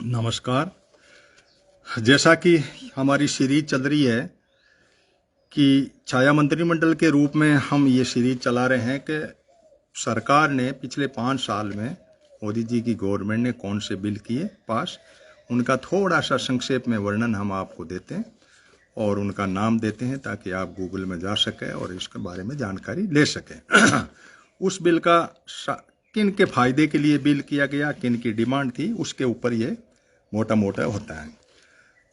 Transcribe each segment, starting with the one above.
नमस्कार। जैसा कि हमारी सीरीज चल रही है कि छाया मंत्रिमंडल के रूप में हम ये सीरीज चला रहे हैं कि सरकार ने पिछले 5 साल में मोदी जी की गवर्नमेंट ने कौन से बिल किए पास, उनका थोड़ा सा संक्षेप में वर्णन हम आपको देते हैं और उनका नाम देते हैं ताकि आप गूगल में जा सकें और इसके बारे में जानकारी ले सकें। उस बिल का किन के फायदे के लिए बिल किया गया, किन की डिमांड थी, उसके ऊपर ये मोटा मोटा होता है।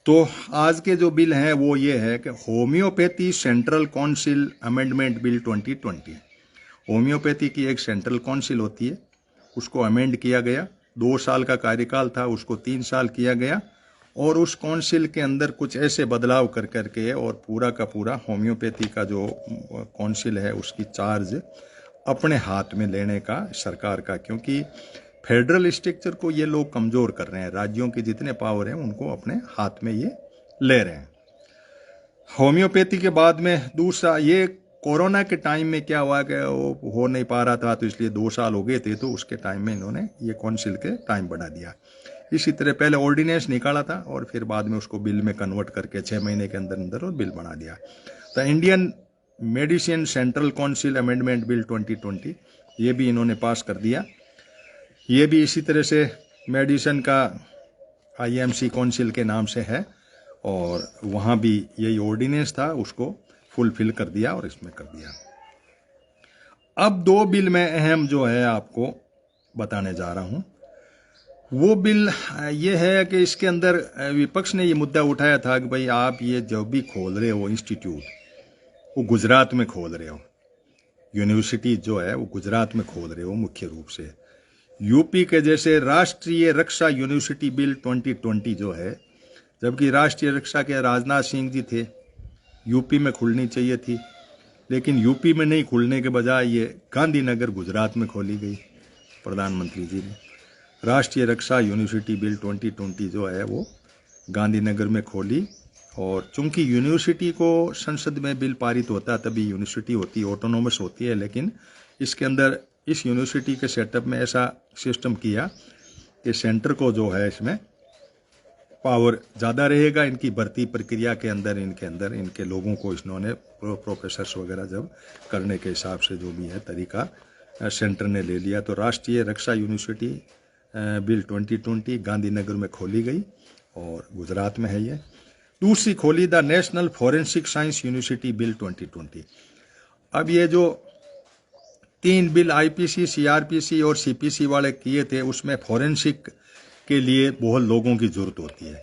तो आज के जो बिल हैं वो ये है कि homeopathy central council amendment bill 2020। Homeopathy की एक सेंट्रल काउंसिल होती है, उसको अमेंड किया गया। 2 साल का कार्यकाल था, उसको 3 साल किया गया और उस काउंसिल के अंदर कुछ ऐसे बदलाव कर करके और पूरा का पूरा होम्योपैथी का जो काउंसिल है उसकी चार्ज अपने हाथ में लेने का सरकार का, क्योंकि फेडरल स्ट्रक्चर को ये लोग कमज़ोर कर रहे हैं। राज्यों के जितने पावर हैं उनको अपने हाथ में ये ले रहे हैं। होम्योपैथी के बाद में दूसरा ये कोरोना के टाइम में क्या हुआ कि वो हो नहीं पा रहा था, तो इसलिए 2 साल हो गए थे, तो उसके टाइम में इन्होंने ये काउंसिल के टाइम बढ़ा दिया। इसी तरह पहले ऑर्डिनेंस निकाला था और फिर बाद में उसको बिल में कन्वर्ट करके 6 महीने के अंदर अंदर और बिल बना दिया। तो Indian medicine central council amendment bill 2020 ये भी इन्होंने पास कर दिया। ये भी इसी तरह से मेडिसिन का आईएमसी काउंसिल के नाम से है और वहाँ भी यही ऑर्डिनेंस था, उसको फुलफिल कर दिया और इसमें कर दिया। अब 2 बिल में अहम जो है आपको बताने जा रहा हूँ। वो बिल ये है कि इसके अंदर विपक्ष ने ये मुद्दा उठाया था कि भाई आप ये जो भी खोल रहे हो इंस्टीट्यूट, वो गुजरात में खोल रहे हो, यूनिवर्सिटी जो है वो गुजरात में खोल रहे हो मुख्य रूप से। यूपी के जैसे राष्ट्रीय रक्षा यूनिवर्सिटी बिल 2020 जो है, जबकि राष्ट्रीय रक्षा के राजनाथ सिंह जी थे, यूपी में खुलनी चाहिए थी, लेकिन यूपी में नहीं खुलने के बजाय ये गांधीनगर गुजरात में खोली गई। प्रधानमंत्री जी ने राष्ट्रीय रक्षा यूनिवर्सिटी बिल 2020 जो है वो गांधीनगर में खोली। और चूंकि यूनिवर्सिटी को संसद में बिल पारित होता तभी यूनिवर्सिटी होती है, ऑटोनोमस होती है, लेकिन इसके अंदर इस यूनिवर्सिटी के सेटअप में ऐसा सिस्टम किया कि सेंटर को जो है इसमें पावर ज़्यादा रहेगा। इनकी भर्ती प्रक्रिया के अंदर इनके लोगों को इन्होंने प्रोफेसर्स वगैरह जब करने के हिसाब से जो भी है तरीका सेंटर ने ले लिया। तो राष्ट्रीय रक्षा यूनिवर्सिटी बिल 2020 गांधीनगर में खोली गई और गुजरात में है ये। दूसरी खोली the national forensic science university bill 2020। अब ये जो 3 बिल आईपीसी, सीआरपीसी और सीपीसी वाले किए थे, उसमें फॉरेंसिक के लिए बहुत लोगों की ज़रूरत होती है।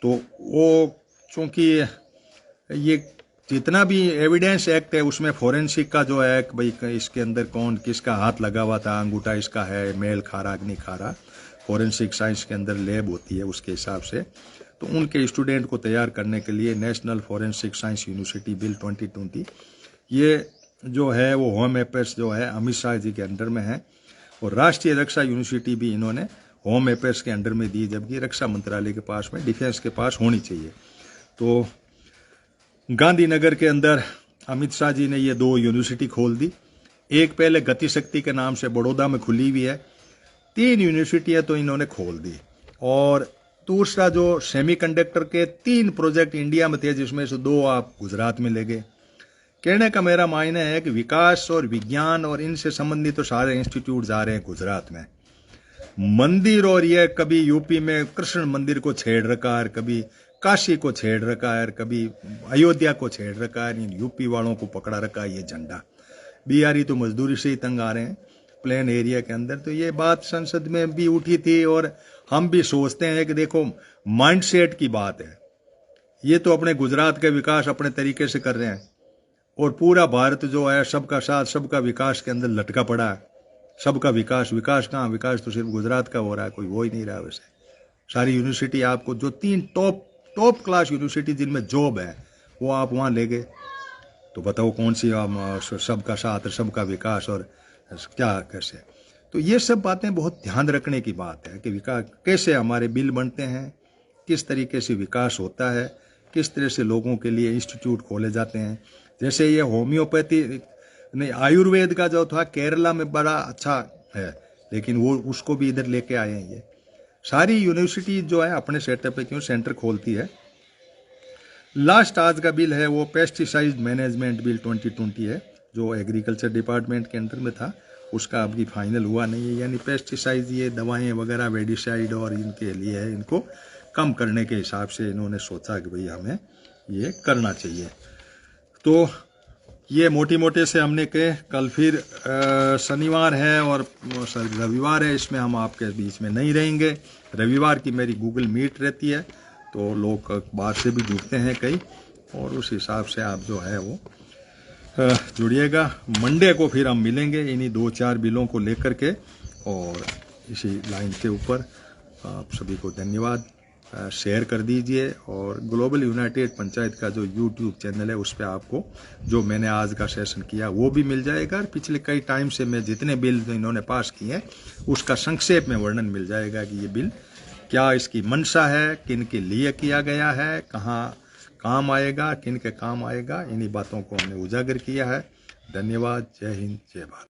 तो वो चूँकि ये जितना भी एविडेंस एक्ट है उसमें फॉरेंसिक का जो है भाई इसके अंदर कौन किसका हाथ लगा हुआ था, अंगूठा इसका है, मेल खा रहा कि नहीं खा रहा, फॉरेंसिक साइंस के अंदर लैब होती है उसके हिसाब से। तो उनके स्टूडेंट को तैयार करने के लिए national forensic science university bill 2020 ये जो है वो होम अफेयर्स जो है अमित शाह जी के अंडर में है। और राष्ट्रीय रक्षा यूनिवर्सिटी भी इन्होंने होम अफेयर्स के अंडर में दी, जबकि रक्षा मंत्रालय के पास में डिफेंस के पास होनी चाहिए। तो गांधीनगर के अंदर अमित शाह जी ने ये 2 यूनिवर्सिटी खोल दी। एक पहले गति शक्ति के नाम से बड़ौदा में खुली हुई है, 3 यूनिवर्सिटियाँ तो इन्होंने खोल दी। और दूसरा जो सेमीकंडक्टर के 3 प्रोजेक्ट इंडिया में थे, जिसमें से 2 आप गुजरात में ले गए। कहने का मेरा मायना है कि विकास और विज्ञान और इनसे संबंधित तो सारे इंस्टीट्यूट जा रहे हैं गुजरात में। मंदिर और ये कभी यूपी में कृष्ण मंदिर को छेड़ रखा है, कभी काशी को छेड़ रखा है, कभी अयोध्या को छेड़ रखा है, इन यूपी वालों को पकड़ा रखा है ये झंडा। बिहारी तो मजदूरी से ही तंग आ रहे हैं प्लेन एरिया के अंदर। तो ये बात संसद में भी उठी थी और हम भी सोचते हैं कि देखो माइंडसेट की बात है। ये तो अपने गुजरात का विकास अपने तरीके से कर रहे हैं और पूरा भारत जो है सबका साथ सबका विकास के अंदर लटका पड़ा है। सबका विकास, विकास कहाँ, विकास तो सिर्फ गुजरात का हो रहा है, कोई हो ही नहीं रहा। वैसे सारी यूनिवर्सिटी आपको जो 3 टॉप क्लास यूनिवर्सिटी जिनमें जॉब है वो आप वहाँ ले गए, तो बताओ कौन सी सबका साथ सबका विकास और क्या कैसे। तो ये सब बातें बहुत ध्यान रखने की बात है कि विकास कैसे हमारे बिल बनते हैं, किस तरीके से विकास होता है, किस तरह से लोगों के लिए इंस्टीट्यूट खोले जाते हैं। जैसे ये होम्योपैथी नहीं, आयुर्वेद का जो था केरला में बड़ा अच्छा है, लेकिन वो उसको भी इधर लेके आए हैं ये। सारी यूनिवर्सिटी जो है अपने सेटअप पे क्यों सेंटर खोलती है। लास्ट आज का बिल है वो पेस्टिसाइड मैनेजमेंट बिल 2020 है, जो एग्रीकल्चर डिपार्टमेंट के अंडर में था, उसका अभी फाइनल हुआ नहीं है। यानी पेस्टिसाइड ये दवाएं वगैरह वेडिसाइड और इनके लिए है, इनको कम करने के हिसाब से इन्होंने सोचा कि भाई हमें ये करना चाहिए। तो ये मोटी मोटे से हमने के कल फिर शनिवार है और रविवार है, इसमें हम आपके बीच में नहीं रहेंगे। रविवार की मेरी गूगल मीट रहती है, तो लोग बाहर से भी जुड़ते हैं कई, और उस हिसाब से आप जो है वो जुड़िएगा। मंडे को फिर हम मिलेंगे इन्हीं 2-4 बिलों को लेकर के, और इसी लाइन के ऊपर आप सभी को धन्यवाद। शेयर कर दीजिए, और ग्लोबल यूनाइटेड पंचायत का जो यूट्यूब चैनल है उस पर आपको जो मैंने आज का सेशन किया वो भी मिल जाएगा, और पिछले कई टाइम से मैं जितने बिल इन्होंने पास किए हैं उसका संक्षेप में वर्णन मिल जाएगा कि ये बिल क्या इसकी मंशा है, किन के लिए किया गया है, कहाँ काम आएगा, किन के काम आएगा, इन्हीं बातों को हमने उजागर किया है। धन्यवाद। जय हिंद, जय भारत।